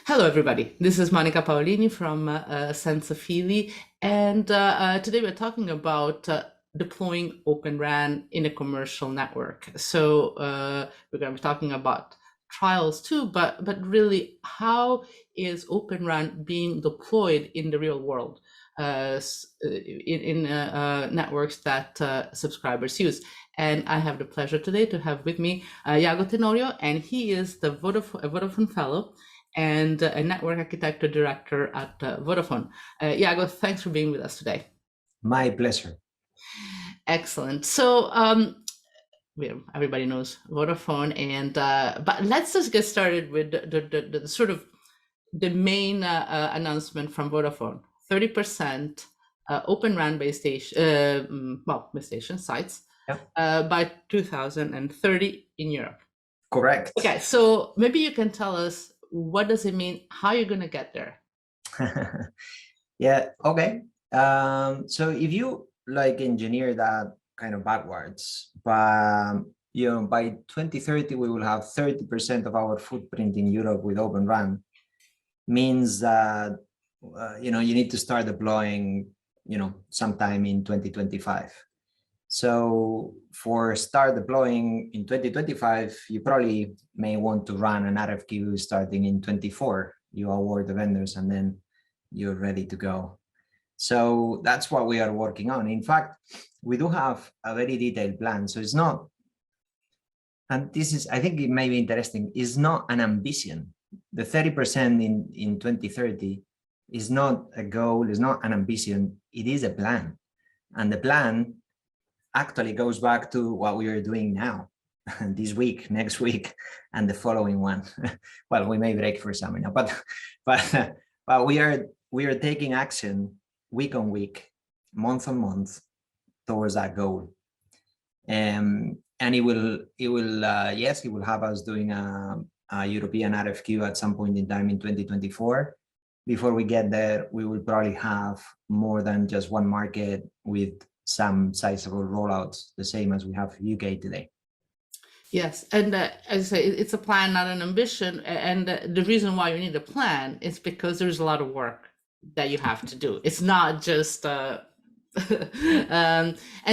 Hello, everybody. This is Monica Paolini from Senza Fili, and today we're talking about deploying Open RAN in a commercial network. So we're going to be talking about trials too, but really, how is Open RAN being deployed in the real world in networks that subscribers use? And I have the pleasure today to have with me Yago Tenorio, and he is the Vodafone Fellow and a network architecture director at Vodafone. Yago, thanks for being with us today. My pleasure. Excellent. So everybody knows Vodafone, and but let's just get started with the sort of the main announcement from Vodafone: 30% Open RAN base station, base station sites by 2030 in Europe. Correct. Okay, so maybe you can tell us, what does it mean? How are you going to get there? Yeah, okay. So if you engineer that kind of backwards, but by 2030 we will have 30% of our footprint in Europe with Open RAN. Means that you need to start deploying sometime in 2025. So for start deploying in 2025, you probably may want to run an RFQ starting in 24. You award the vendors and then you're ready to go. So that's what we are working on. In fact, we do have a very detailed plan. So it's not, and this is, I think it may be interesting, is not an ambition. The 30% in 2030 is not a goal, is not an ambition, it is a plan. And the plan actually goes back to what we are doing now, this week, next week, and the following one. Well, we may break for some, but we are taking action week on week, month on month towards that goal. And it will have us doing a European RFQ at some point in time in 2024. Before we get there, we will probably have more than just one market with some sizable rollouts, the same as we have UK today. Yes, and as I say, it's a plan, not an ambition. And the reason why you need a plan is because there's a lot of work that you have to do. It's not just, and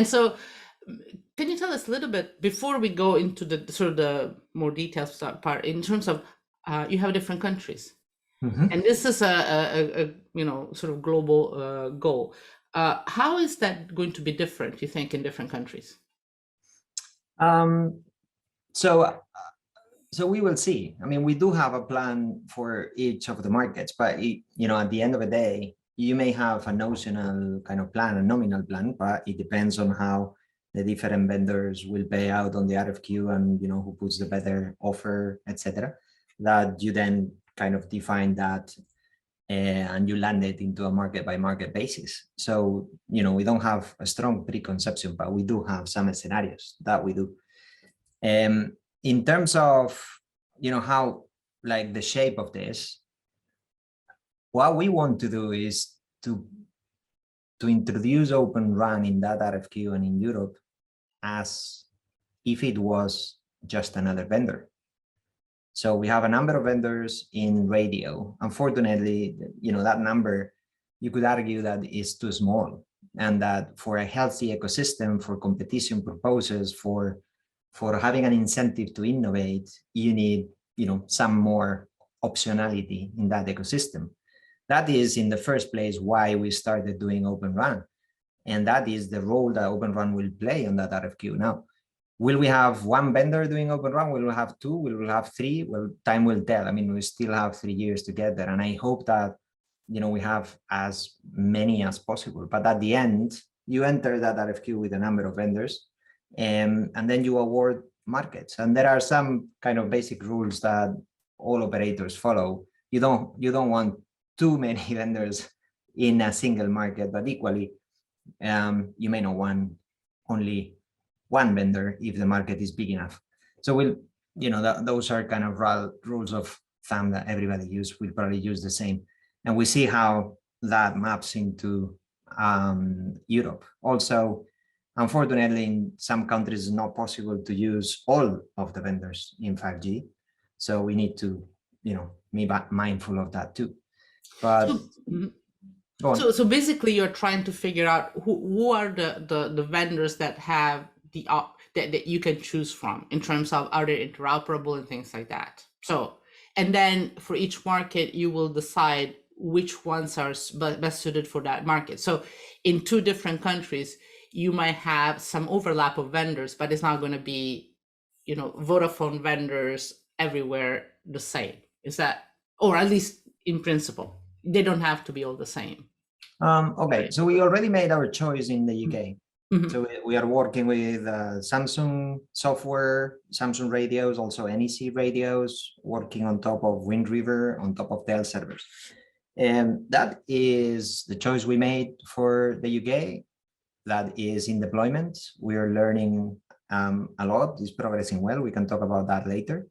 so can you tell us a little bit, before we go into the sort of the more detailed part, in terms of you have different countries, and this is a sort of global goal. How is that going to be different, you think, in different countries? So we will see. I mean, we do have a plan for each of the markets, but at the end of the day, you may have a notional kind of plan, a nominal plan, but it depends on how the different vendors will pay out on the RFQ and who puts the better offer, etc. That you then kind of define that and you land it into a market by market basis. So we don't have a strong preconception, but we do have some scenarios that we do. In terms of how the shape of this, what we want to do is to introduce Open RAN in that RFQ and in Europe as if it was just another vendor. So we have a number of vendors in radio. Unfortunately, that number, you could argue that is too small, and that for a healthy ecosystem, for competition purposes, for having an incentive to innovate, you need some more optionality in that ecosystem. That is, in the first place, why we started doing Open RAN, and that is the role that Open RAN will play on that RFQ. Now, will we have one vendor doing Open RAN? Will we have two? Will we have three? Well, time will tell. I mean, we still have 3 years to get there, and I hope that we have as many as possible. But at the end, you enter that RFQ with a number of vendors, and then you award markets. And there are some kind of basic rules that all operators follow. You don't want too many vendors in a single market, but equally, you may not want only one vendor if the market is big enough. So those are kind of rules of thumb that everybody use. We'll probably use the same, and we see how that maps into Europe. Also, unfortunately, in some countries, it's not possible to use all of the vendors in 5G. So we need to me mindful of that too. But So, mhm. go on. So basically, you're trying to figure out who are the vendors that have that you can choose from in terms of are they interoperable and things like that. So, and then for each market, you will decide which ones are best suited for that market. So, in two different countries, you might have some overlap of vendors, but it's not going to be, Vodafone vendors everywhere the same. Is that, or at least in principle, they don't have to be all the same. Okay, so we already made our choice in the UK. Mhm. So we are working with Samsung software, Samsung radios, also NEC radios, working on top of Wind River, on top of Dell servers. And that is the choice we made for the UK. That is in deployment. We are learning a lot. It's progressing well. We can talk about that later.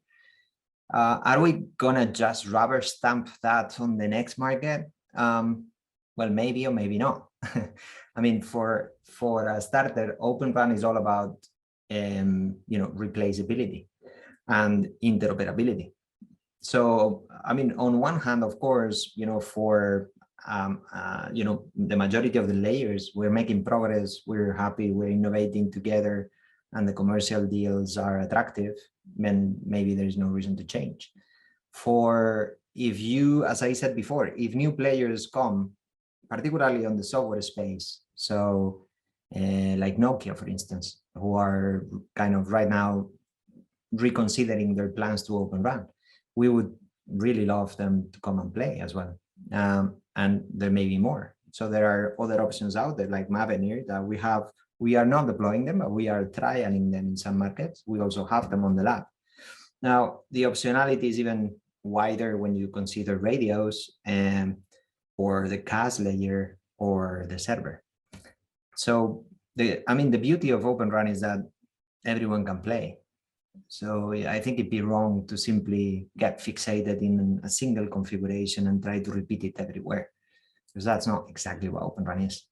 Are we gonna just rubber stamp that on the next market? Well, maybe or maybe not. I mean, for a starter, Open RAN is all about replaceability and interoperability. So, I mean, on one hand, of course, for the majority of the layers, we're making progress. We're happy. We're innovating together, and the commercial deals are attractive. Then maybe there is no reason to change. If you, as I said before, if new players come, particularly on the software space, so like Nokia, for instance, who are kind of right now reconsidering their plans to Open RAN, we would really love them to come and play as well. And there may be more. So there are other options out there like Mavenir that we are not deploying them, but we are trialing them in some markets. We also have them on the lab. Now, the optionality is even wider when you consider radios or the CAS layer or the server. So the beauty of Open RAN is that everyone can play. So I think it'd be wrong to simply get fixated in a single configuration and try to repeat it everywhere, because that's not exactly what Open RAN is.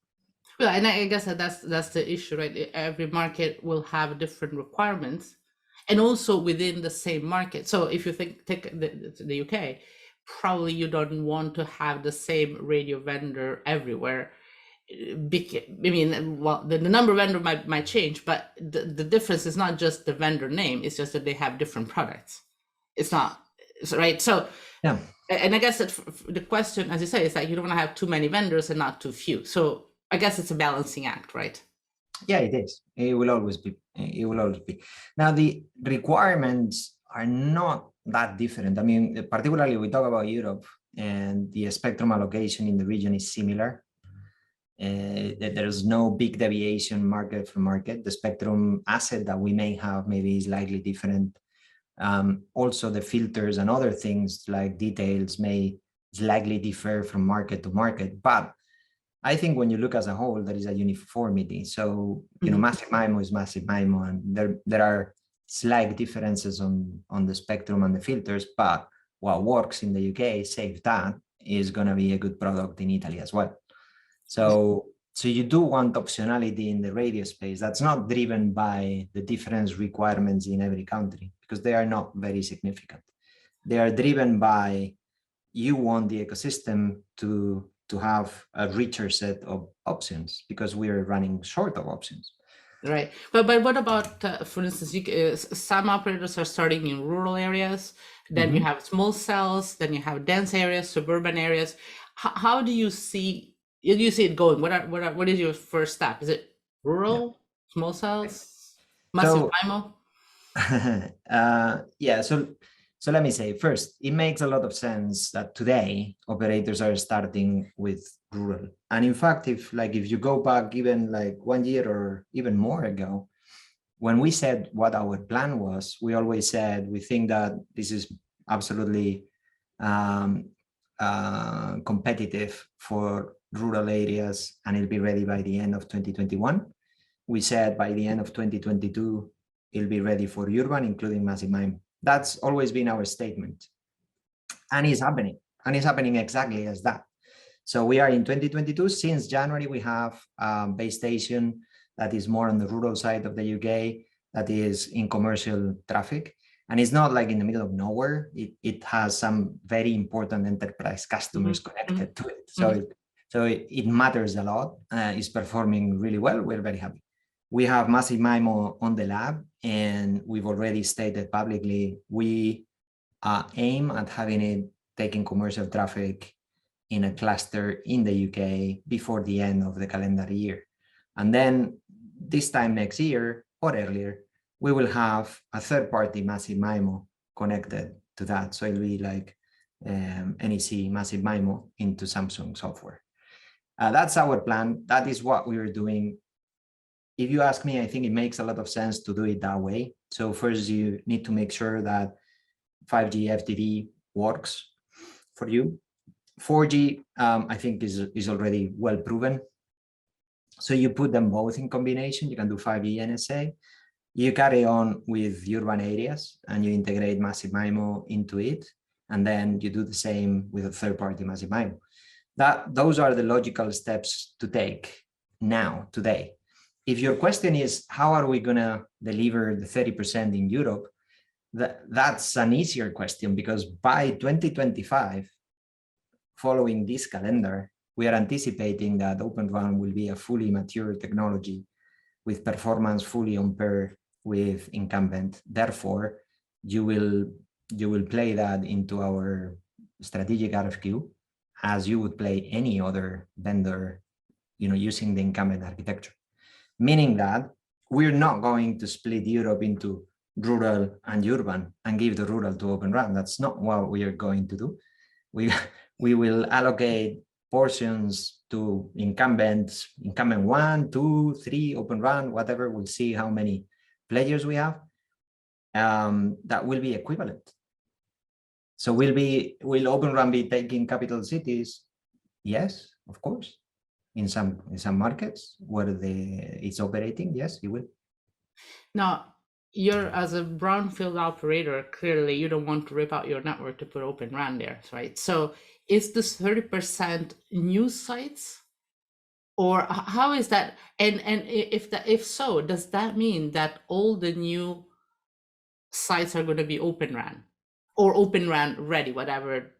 Well, and I guess that's the issue, right? Every market will have different requirements, and also within the same market. So if you take the UK, probably you don't want to have the same radio vendor everywhere. I mean, well, the number of vendor might change, but the difference is not just the vendor name; it's just that they have different products. It's not right. So Yeah. And I guess that the question, as you say, is that you don't want to have too many vendors and not too few. So I guess it's a balancing act, right? Yeah, it is. It will always be. It will always be. Now, the requirements are not that different. I mean, particularly we talk about Europe, and the spectrum allocation in the region is similar. There's no big deviation market for market. The spectrum asset that we may have maybe is slightly different. Also, the filters and other things like details may slightly differ from market to market, but I think when you look as a whole, there is a uniformity. So, Massive MIMO is Massive MIMO, and there are slight differences on the spectrum and the filters, but what works in the UK, save that, is going to be a good product in Italy as well. So you do want optionality in the radio space. That's not driven by the different requirements in every country, because they are not very significant. They are driven by you want the ecosystem to have a richer set of options, because we are running short of options. Right. But what about, for instance, some operators are starting in rural areas, then you have small cells, then you have dense areas, suburban areas. How do you see it going? What is your first step? Is it rural, small cells, massive MIMO? Yeah, so let me say first, it makes a lot of sense that today operators are starting with rural. And in fact, if you go back even like 1 year or even more ago, when we said what our plan was, we always said we think that this is absolutely competitive for rural areas and it'll be ready by the end of 2021. We said by the end of 2022, it'll be ready for urban, including Massive MIMO. That's always been our statement. And it's happening. And it's happening exactly as that. So we are in 2022. Since January, we have a base station that is more on the rural side of the UK, that is in commercial traffic. And it's not like in the middle of nowhere. It has some very important enterprise customers connected to it. So it matters a lot. It's performing really well. We're very happy. We have Massive MIMO on the lab, and we've already stated publicly we aim at having it taking commercial traffic in a cluster in the UK before the end of the calendar year. And then this time next year or earlier, we will have a third-party Massive MIMO connected to that. So it'll be like NEC Massive MIMO into Samsung software. That's our plan. That is what we are doing. If you ask me, I think it makes a lot of sense to do it that way. So first, you need to make sure that 5G FTD works for you. 4G, I think, is already well proven. So you put them both in combination. You can do 5G NSA. You carry on with urban areas and you integrate Massive MIMO into it. And then you do the same with a third-party Massive MIMO. Those are the logical steps to take now, today. If your question is, how are we going to deliver the 30% in Europe? That's an easier question, because by 2025, following this calendar, we are anticipating that Open RAN will be a fully mature technology with performance fully on par with incumbent. Therefore, you will play that into our strategic RFQ as you would play any other vendor, using the incumbent architecture. Meaning that we're not going to split Europe into rural and urban and give the rural to Open RAN. That's not what we are going to do. We will allocate portions to incumbent 1, 2, 3, Open RAN, whatever. We'll see how many players we have. That will be equivalent. So will Open RAN be taking capital cities? Yes, of course. In some markets where it's operating, yes, it will. Now, you're, as a brownfield operator, clearly you don't want to rip out your network to put Open RAN there, right? So is this 30% new sites, or how is that? And if so, does that mean that all the new sites are going to be Open RAN or Open RAN ready, whatever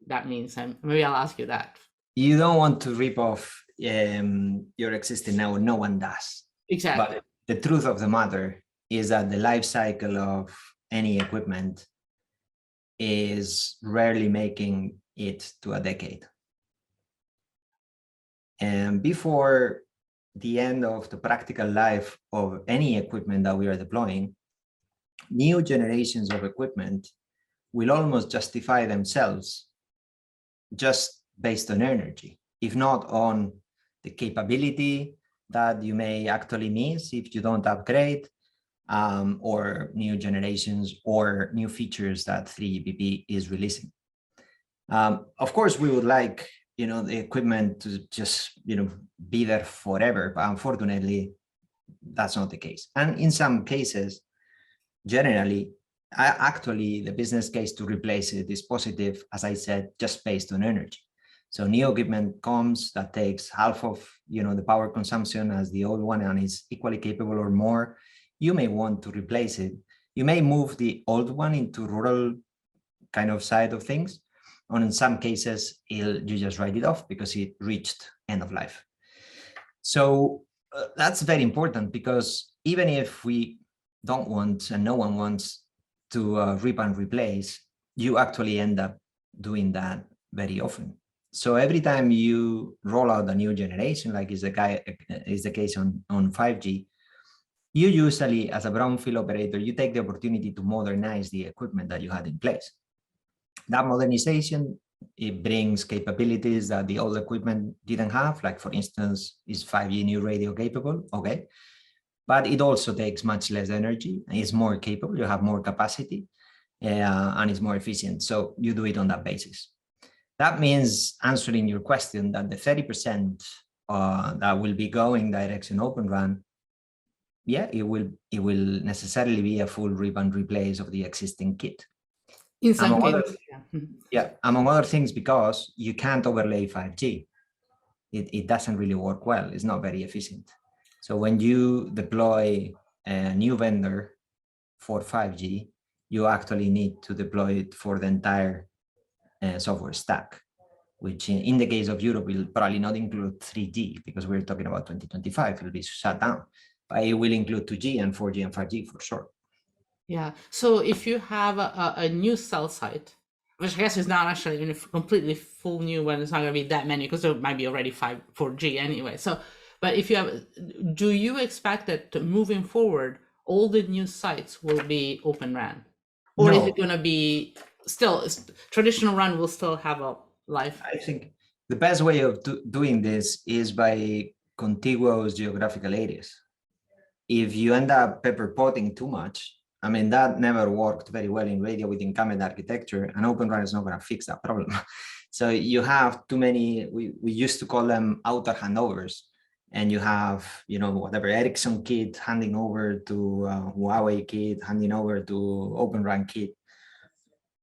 that means? And maybe I'll ask you that. You don't want to rip off your existing network. No one does. Exactly. But the truth of the matter is that the life cycle of any equipment is rarely making it to a decade. And before the end of the practical life of any equipment that we are deploying, new generations of equipment will almost justify themselves just based on energy, if not on the capability that you may actually miss if you don't upgrade, or new generations or new features that 3GPP is releasing. Of course, we would like the equipment to just be there forever, but unfortunately, that's not the case. And in some cases, generally, actually, the business case to replace it is positive, as I said, just based on energy. So new equipment comes that takes half of the power consumption as the old one and is equally capable or more. You may want to replace it. You may move the old one into rural kind of side of things. And in some cases, you just write it off because it reached end of life. So that's very important, because even if we don't want, and no one wants to rip and replace, you actually end up doing that very often. So every time you roll out a new generation, like is the case on 5G, you usually, as a brownfield operator, you take the opportunity to modernize the equipment that you had in place. That modernization, it brings capabilities that the old equipment didn't have. Like, for instance, is 5G new radio capable? Okay. But it also takes much less energy, and it's more capable, you have more capacity, and it's more efficient. So you do it on that basis. That means, answering your question, that the 30% that will be going direction Open RAN, yeah, it will necessarily be a full rip and replace of the existing kit. In some cases, among other things, because you can't overlay 5G. It doesn't really work well. It's not very efficient. So when you deploy a new vendor for 5G, you actually need to deploy it for the entire software stack, which in the case of Europe will probably not include 3G because we're talking about 2025, it'll be shut down, but it will include 2G and 4G and 5G for sure. Yeah. So if you have a new cell site, which I guess is not actually even a completely full new one, it's not going to be that many because there might be already 4G anyway. So, but if you have, do you expect that moving forward, all the new sites will be Open RAN? Or is it No, going to be still, traditional RAN will still have a life? I think the best way of doing this is by contiguous geographical areas. If you end up pepper potting too much, I mean, that never worked very well in radio with incumbent architecture, and Open RAN is not going to fix that problem. So you have too many, we used to call them outer handovers, and you have, whatever Ericsson kit handing over to Huawei kit, handing over to Open RAN kit.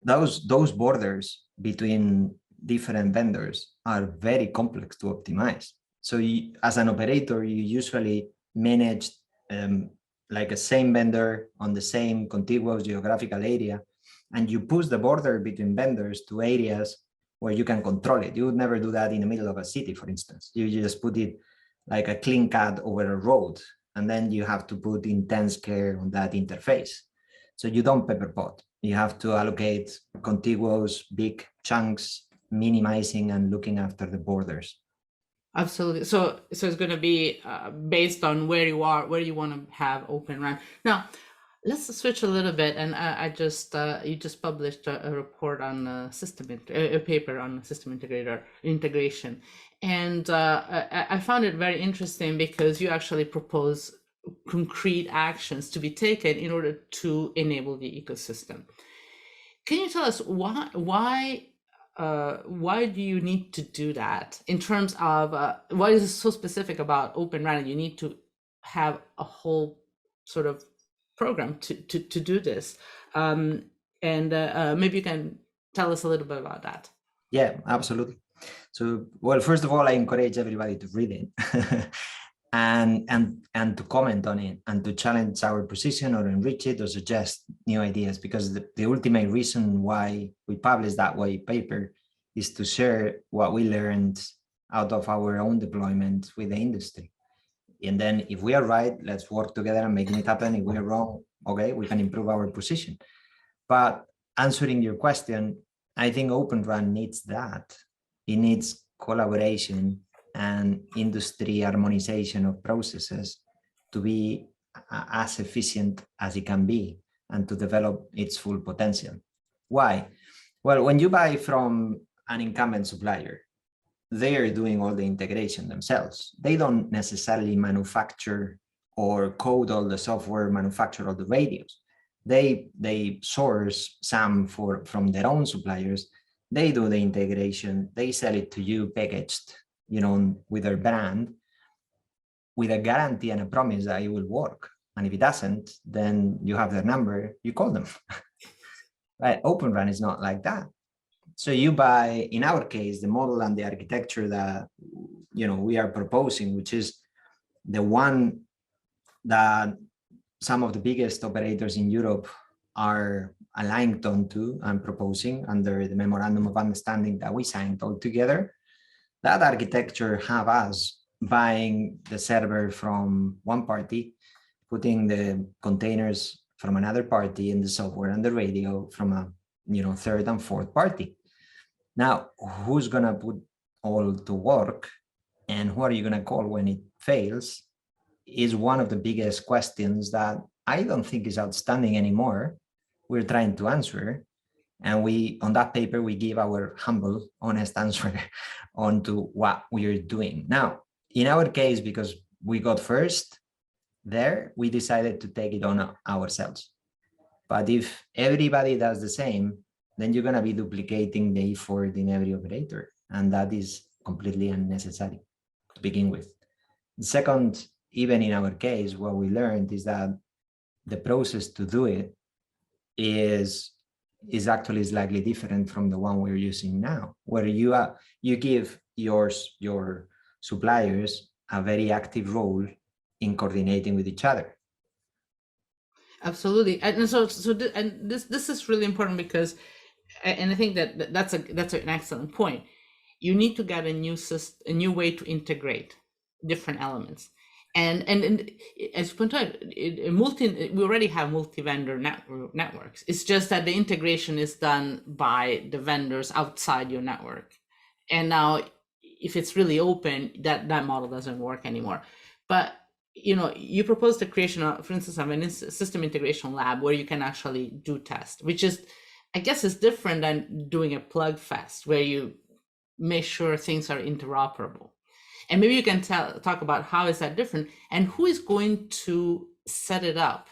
Those borders between different vendors are very complex to optimize. So as an operator, you usually manage like a same vendor on the same contiguous geographical area, and you push the border between vendors to areas where you can control it. You would never do that in the middle of a city, for instance. You just put it like a clean cut over a road, and then you have to put intense care on that interface. So you don't pepper pot. You have to allocate contiguous big chunks, minimizing and looking after the borders. Absolutely. So it's going to be based on where you are, where you want to have Open RAN. Now, let's switch a little bit. And I just you just published a report on a paper on system integration, and I found it very interesting because you actually propose concrete actions to be taken in order to enable the ecosystem. Can you tell us why do you need to do that in terms of what is so specific about Open RAN? You need to have a whole sort of program to do this, and maybe you can tell us a little bit about that. Yeah, absolutely. So, well, first of all, I encourage everybody to read it and to comment on it and to challenge our position or enrich it or suggest new ideas, because the ultimate reason why we publish that white paper is to share what we learned out of our own deployment with the industry. And then if we are right, let's work together and making it happen. If we are wrong, okay, we can improve our position. But answering your question, I think Open RAN needs that. It needs collaboration and industry harmonization of processes to be as efficient as it can be and to develop its full potential. Why? Well, when you buy from an incumbent supplier, they are doing all the integration themselves. They don't necessarily manufacture or code all the software, manufacture all the radios. They source some from their own suppliers. They do the integration. They sell it to you packaged, with their brand, with a guarantee and a promise that it will work. And if it doesn't, then you have their number, you call them. Right? Open RAN is not like that. So you buy, in our case, the model and the architecture that we are proposing, which is the one that some of the biggest operators in Europe are aligned onto and proposing under the memorandum of understanding that we signed all together. That architecture have us buying the server from one party, putting the containers from another party, and the software and the radio from a third and fourth party. Now, who's gonna put all to work, and who are you gonna call when it fails, is one of the biggest questions that I don't think is outstanding anymore. We're trying to answer, and on that paper, we give our humble, honest answer onto what we are doing. Now, in our case, because we got first there, we decided to take it on ourselves. But if everybody does the same, then you're gonna be duplicating the effort in every operator, and that is completely unnecessary to begin with. Second, even in our case, what we learned is that the process to do it is actually slightly different from the one we're using now, where you give your suppliers a very active role in coordinating with each other. Absolutely. And this is really important because, and I think that that's an excellent point. You need to get a new system, a new way to integrate different elements. And as you point out, we already have multi-vendor networks. It's just that the integration is done by the vendors outside your network. And now, if it's really open, that model doesn't work anymore. But you propose the creation of, for instance, of a system integration lab where you can actually do tests, which is, I guess, is different than doing a plug fest where you make sure things are interoperable. And maybe you can talk about how is that different and who is going to set it up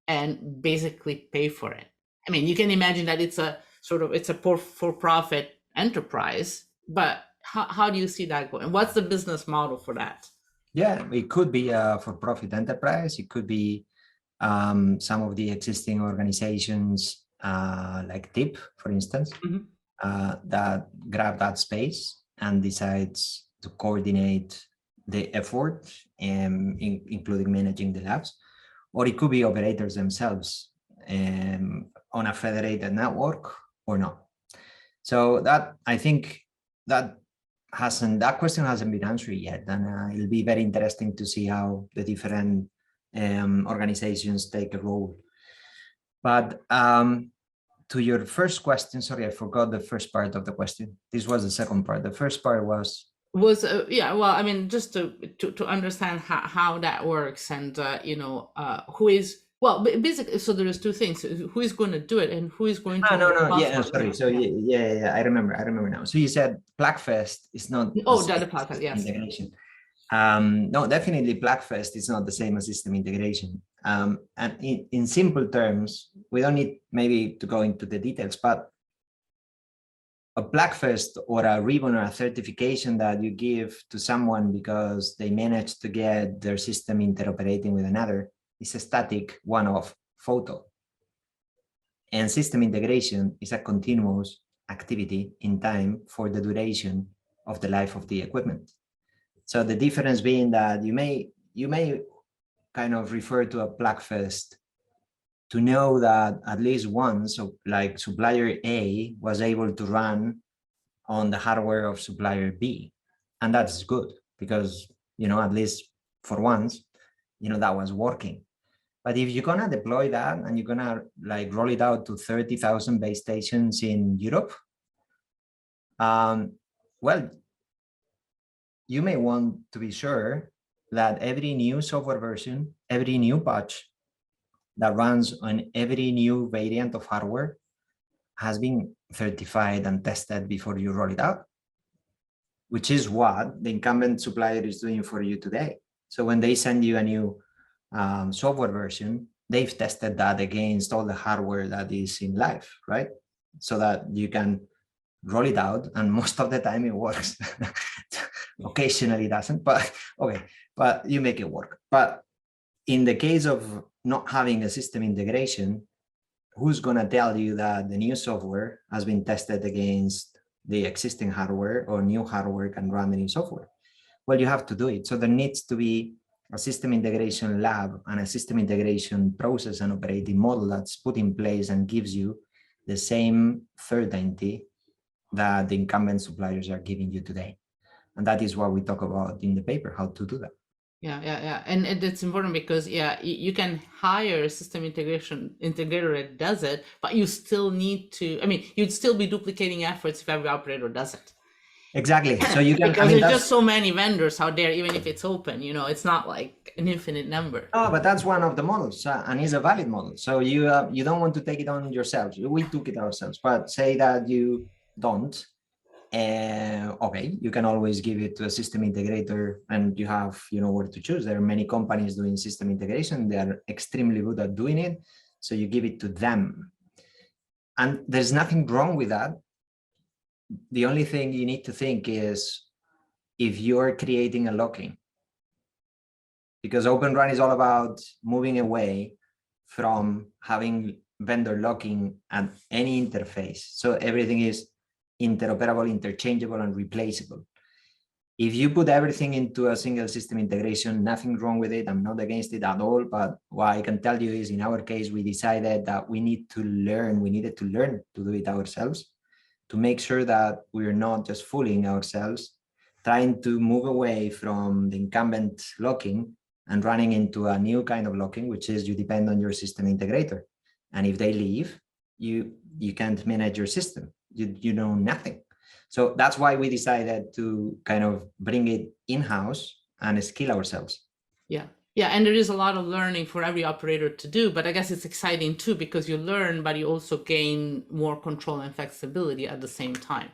and basically pay for it. I mean, you can imagine that it's a for-profit enterprise, but how do you see that going? What's the business model for that? Yeah, it could be a for-profit enterprise. It could be some of the existing organizations like TIP, for instance, that grab that space and decides to coordinate the effort, including managing the labs. Or it could be operators themselves on a federated network or not. So that, I think that question hasn't been answered yet, and it'll be very interesting to see how the different organizations take a role. But to your first question, sorry, I forgot the first part of the question. This was the second part. The first part was yeah, well, I mean, just to understand how that works, and who is, well, basically, so there is two things: who is going to do it and who is going to yeah, no, sorry. So yeah, I remember now. So you said Blackfest is not the platform, yes. integration. No, definitely Blackfest is not the same as system integration. And in simple terms, we don't need maybe to go into the details, but a Blackfest or a ribbon or a certification that you give to someone because they managed to get their system interoperating with another is a static one-off photo. And system integration is a continuous activity in time for the duration of the life of the equipment. So the difference being that you may kind of refer to a Blackfest to know that at least once, so like supplier A was able to run on the hardware of supplier B. And that's good because, at least for once, that was working. But if you're gonna deploy that and you're gonna like roll it out to 30,000 base stations in Europe, well, you may want to be sure that every new software version, every new patch that runs on every new variant of hardware has been certified and tested before you roll it out, which is what the incumbent supplier is doing for you today. So when they send you a new software version, they've tested that against all the hardware that is in life, right? So that you can roll it out, and most of the time it works. Occasionally it doesn't, but okay, but you make it work. But in the case of not having a system integration, who's going to tell you that the new software has been tested against the existing hardware, or new hardware can run the new software? Well, you have to do it. So there needs to be a system integration lab and a system integration process and operating model that's put in place and gives you the same certainty that the incumbent suppliers are giving you today. And that is what we talk about in the paper, how to do that. Yeah. And it's important because, you can hire a system integrator that does it, but you still need to, I mean, you'd still be duplicating efforts if every operator does it. Exactly. So you can, because there's just so many vendors out there, even if it's open, it's not like an infinite number. Oh, but that's one of the models, and it's a valid model. So you don't want to take it on yourselves. We took it ourselves, but say that you don't. Okay, you can always give it to a system integrator, and you have where to choose. There are many companies doing system integration. They are extremely good at doing it. So you give it to them. And there's nothing wrong with that. The only thing you need to think is if you're creating a locking, because Open RAN is all about moving away from having vendor locking at any interface. So everything is interoperable, interchangeable, and replaceable. If you put everything into a single system integration, nothing wrong with it. I'm not against it at all. But what I can tell you is in our case, we decided that we needed to learn to do it ourselves, to make sure that we're not just fooling ourselves, trying to move away from the incumbent locking and running into a new kind of locking, which is you depend on your system integrator. And if they leave, you can't manage your system. You know nothing. So that's why we decided to kind of bring it in-house and skill ourselves. Yeah. Yeah, and there is a lot of learning for every operator to do, but I guess it's exciting too because you learn, but you also gain more control and flexibility at the same time.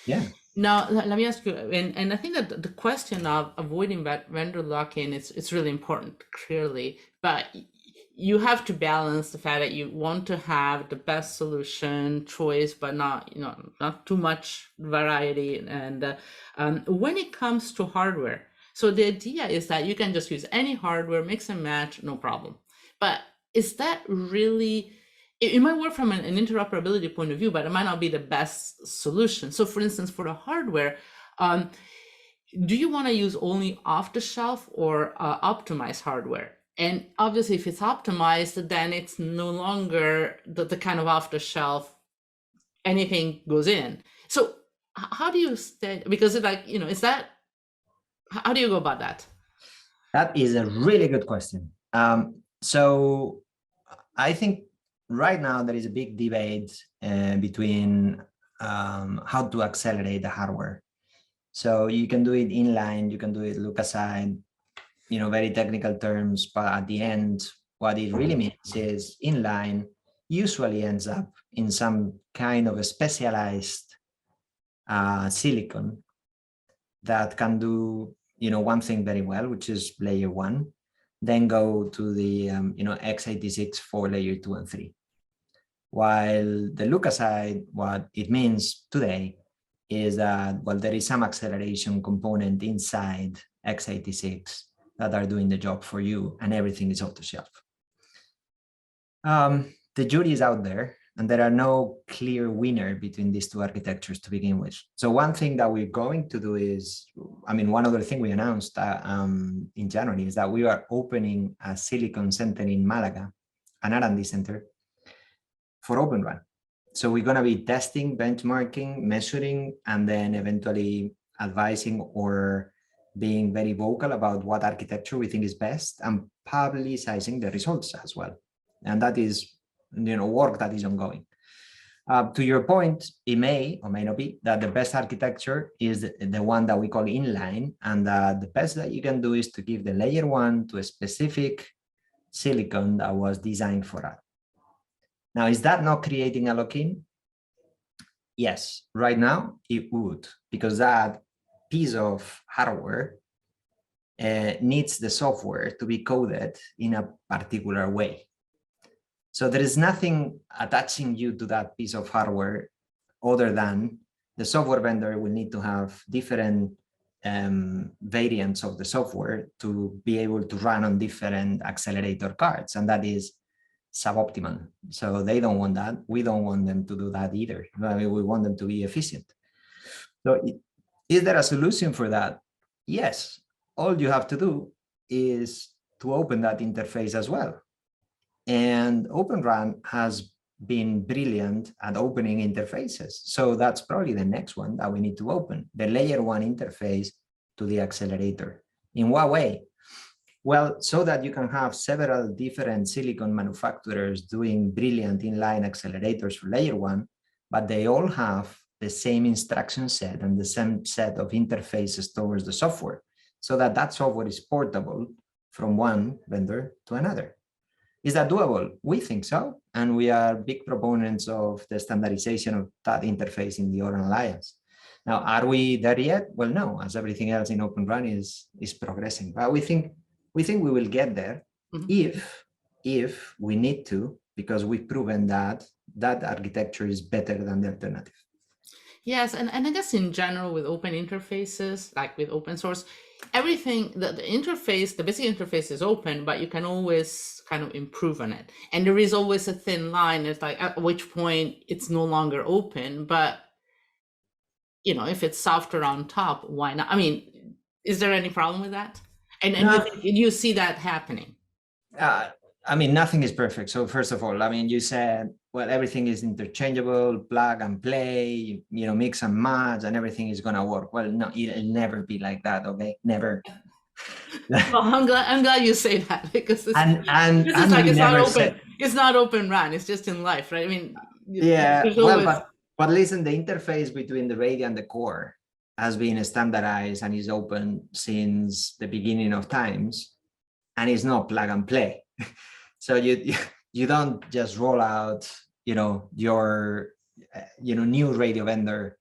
Yeah. Now, let me ask you, and I think that the question of avoiding that vendor lock-in it's really important, clearly, but you have to balance the fact that you want to have the best solution choice, but not too much variety. And when it comes to hardware, so the idea is that you can just use any hardware, mix and match, no problem. But is that really, it might work from an interoperability point of view, but it might not be the best solution. So for instance, for the hardware, do you want to use only off the shelf or optimized hardware? And obviously, if it's optimized, then it's no longer the kind of off the shelf, anything goes in. So how do you stay? Because it's like, is that, how do you go about that? That is a really good question. So I think right now there is a big debate between how to accelerate the hardware. So you can do it inline, you can do it look aside, very technical terms, but at the end, what it really means is inline usually ends up in some kind of a specialized silicon that can do, one thing very well, which is layer one, then go to the, x86 for layer 2 and 3. While the look aside, what it means today is that, well, there is some acceleration component inside x86 that are doing the job for you, and everything is off the shelf. The jury is out there, and there are no clear winner between these two architectures to begin with. So one thing that we're going to do is, one other thing we announced in January is that we are opening a silicon center in Malaga, an R&D center for Open Run. So we're going to be testing, benchmarking, measuring, and then eventually advising or being very vocal about what architecture we think is best and publicizing the results as well. And that is, work that is ongoing. To your point, it may or may not be that the best architecture is the one that we call inline, and the best that you can do is to give the layer one to a specific silicon that was designed for that. Now, is that not creating a lock-in? Yes, right now it would, because that piece of hardware needs the software to be coded in a particular way. So there is nothing attaching you to that piece of hardware other than the software vendor will need to have different variants of the software to be able to run on different accelerator cards, and that is suboptimal. So they don't want that. We don't want them to do that either. We want them to be efficient. So is there a solution for that? Yes. All you have to do is to open that interface as well. And Open Run has been brilliant at opening interfaces. So that's probably the next one that we need to open, the layer one interface to the accelerator. In what way? Well, so that you can have several different silicon manufacturers doing brilliant inline accelerators for layer one, but they all have the same instruction set and the same set of interfaces towards the software, so that that software is portable from one vendor to another. Is that doable? We think so. And we are big proponents of the standardization of that interface in the Open Alliance. Now, are we there yet? Well, no, as everything else in Open Run is progressing. But we think we will get there if we need to, because we've proven that that architecture is better than the alternative. Yes, and I guess in general with open interfaces, like with open source, everything, the interface, the basic interface is open, but you can always kind of improve on it. And there is always a thin line. It's like at which point it's no longer open, but if it's software on top, why not? I mean, is there any problem with that? And No, you see that happening? uh, I mean, nothing is perfect. So first of all, I mean, you said, well, everything is interchangeable, plug and play, mix and match, and everything is gonna work. Well, no, it'll never be like that. Okay, never. Well, I'm glad you say that, because and this is and like we it's not never open. said, It's not open run. It's just in life, right? I mean, yeah, there's well, always. but listen, the interface between the radio and the core has been standardized and is open since the beginning of times, and it's not plug and play. So you don't just roll out, your new radio vendor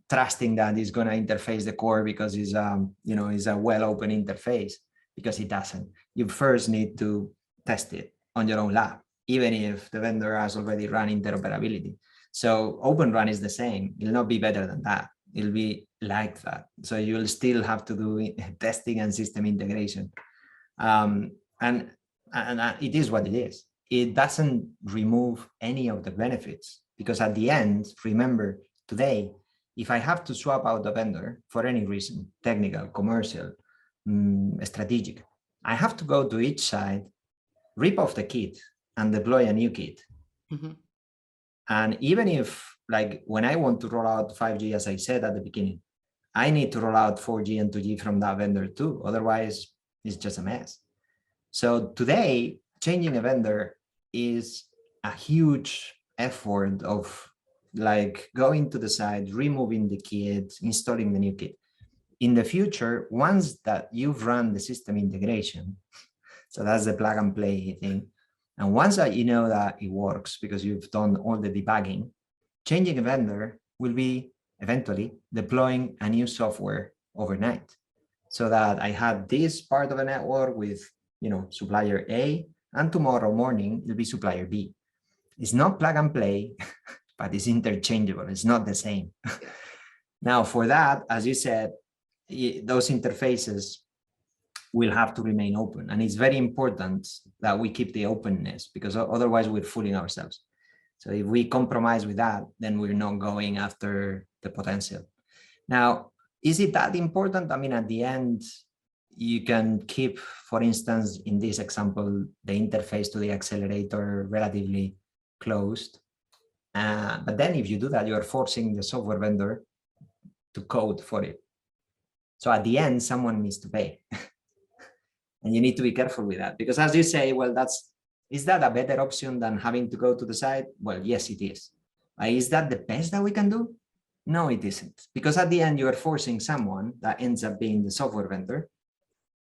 trusting that it's going to interface the core because it's a well open interface, because it doesn't. You first need to test it on your own lab, even if the vendor has already run interoperability. So open run is the same. It'll not be better than that. It'll be like that. So you'll still have to do testing and system integration. um, and it is what it is. It doesn't remove any of the benefits, because at the end, remember, today, if I have to swap out a vendor for any reason, technical, commercial, strategic, I have to go to each side, rip off the kit, and deploy a new kit. Mhm. And even if, like, when I want to roll out 5G, as I said at the beginning, I need to roll out 4G and 2G from that vendor too. Otherwise, it's just a mess. So today, changing a vendor is a huge effort of, like, going to the site, removing the kit, installing the new kit. In the future, once that you've run the system integration, so that's the plug and play thing, and once that you know that it works because you've done all the debugging, changing a vendor will be eventually deploying a new software overnight, so that I had this part of a network with, supplier A, and tomorrow morning it'll be supplier B. It's not plug and play, but it's interchangeable. It's not the same. Now, for that, as you said, those interfaces will have to remain open. And it's very important that we keep the openness, because otherwise we're fooling ourselves. So if we compromise with that, then we're not going after the potential. Now, is it that important? I mean, at the end, you can keep, for instance, in this example, the interface to the accelerator relatively closed. But then if you do that, you are forcing the software vendor to code for it. So at the end, someone needs to pay. And you need to be careful with that, because as you say, well, is that a better option than having to go to the site? Well, yes, it is. Is that the best that we can do? No, it isn't, because at the end, you are forcing someone that ends up being the software vendor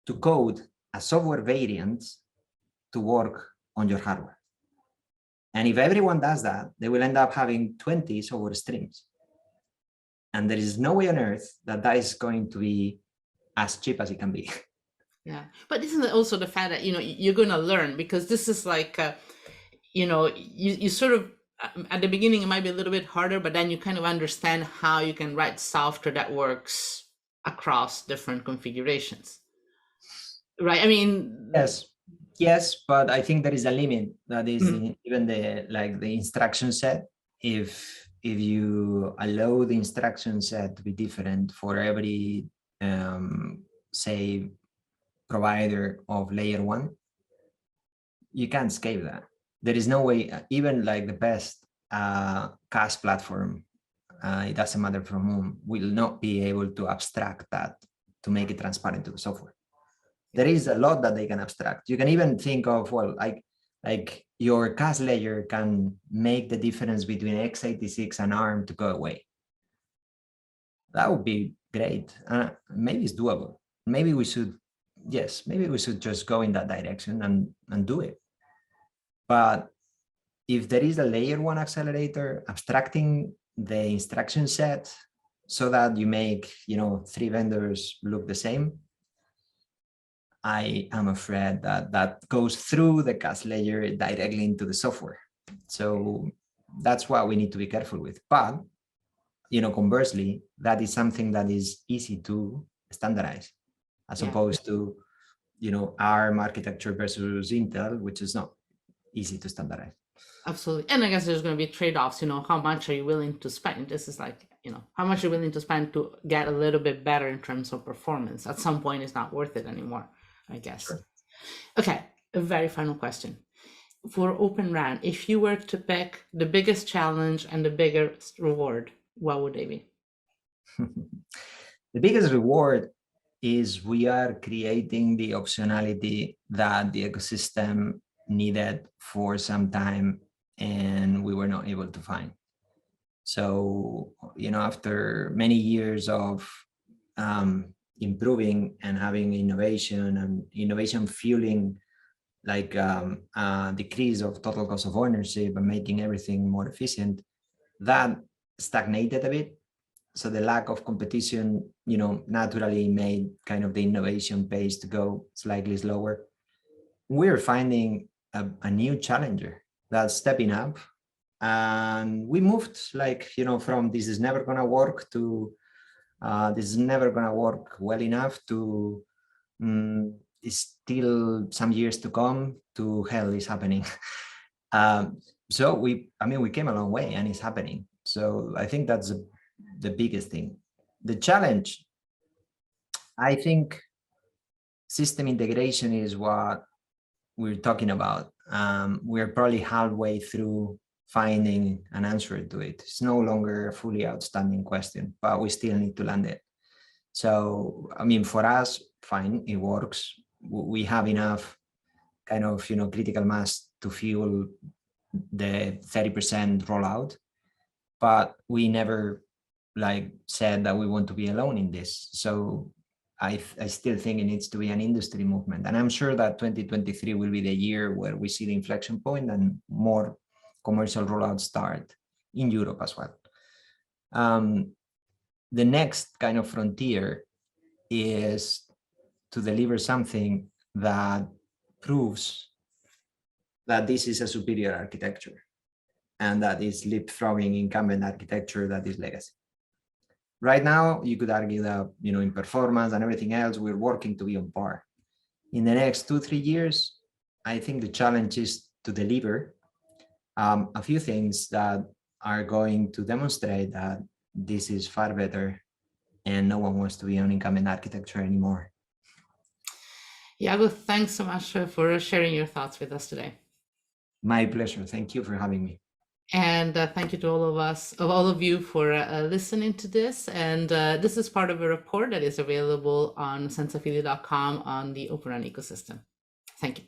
to code a software variant to work on your hardware. And if everyone does that, they will end up having 20 software streams. And there is no way on earth that that is going to be as cheap as it can be. Yeah, but isn't it also the fact that you're going to learn, because this is like you sort of, at the beginning it might be a little bit harder, but then you kind of understand how you can write software that works across different configurations, right? I mean, Yes, but I think there is a limit. That is mm, even the instruction set. If you allow the instruction set to be different for every say provider of layer one, you can't scale that. There is no way, even like the best CAS platform, it doesn't matter from whom, will not be able to abstract that to make it transparent to the software. There is a lot that they can abstract. You can even think of, well, like your CAS layer can make the difference between x86 and ARM to go away. That would be great. Maybe it's doable. Maybe we should, yes, maybe we should just go in that direction and do it. But if there is a layer one accelerator, abstracting the instruction set so that you make, 3 vendors look the same, I am afraid that that goes through the CAS layer directly into the software. So that's what we need to be careful with. But, conversely, that is something that is easy to standardize, as yeah, opposed to, ARM architecture versus Intel, which is not easy to standardize. Absolutely. And I guess there's going to be trade-offs, how much are you willing to spend? This is like, how much you're willing to spend to get a little bit better in terms of performance. At some point, it's not worth it anymore, I guess. Sure. Okay, a very final question. For Open RAN, if you were to pick the biggest challenge and the biggest reward, what would they be? The biggest reward is we are creating the optionality that the ecosystem needed for some time and we were not able to find. So, after many years of improving and having innovation and innovation fueling like decrease of total cost of ownership and making everything more efficient, that stagnated a bit. So the lack of competition, naturally made kind of the innovation pace to go slightly slower. We're finding a new challenger that's stepping up. And we moved from this is never going to work to this is never going to work well enough to it's still some years to come to hell is happening. So we came a long way and it's happening. So I think that's the biggest thing. The challenge, I think system integration is what we're talking about. We're probably halfway through finding an answer to it. It's no longer a fully outstanding question, but we still need to land it. So, for us, fine, it works. We have enough kind of, critical mass to fuel the 30% rollout, but we never said that we want to be alone in this. So I still think it needs to be an industry movement. And I'm sure that 2023 will be the year where we see the inflection point and more commercial rollouts start in Europe as well. The next kind of frontier is to deliver something that proves that this is a superior architecture and that is leapfrogging incumbent architecture that is legacy. Right now, you could argue that, in performance and everything else, we're working to be on par. In the next 2-3 years, I think the challenge is to deliver a few things that are going to demonstrate that this is far better and no one wants to be on incumbent architecture anymore. Yago, thanks so much for sharing your thoughts with us today. My pleasure. Thank you for having me. And thank you to all of you for listening to this. And this is part of a report that is available on sensaphilly.com on the Open RAN ecosystem. Thank you.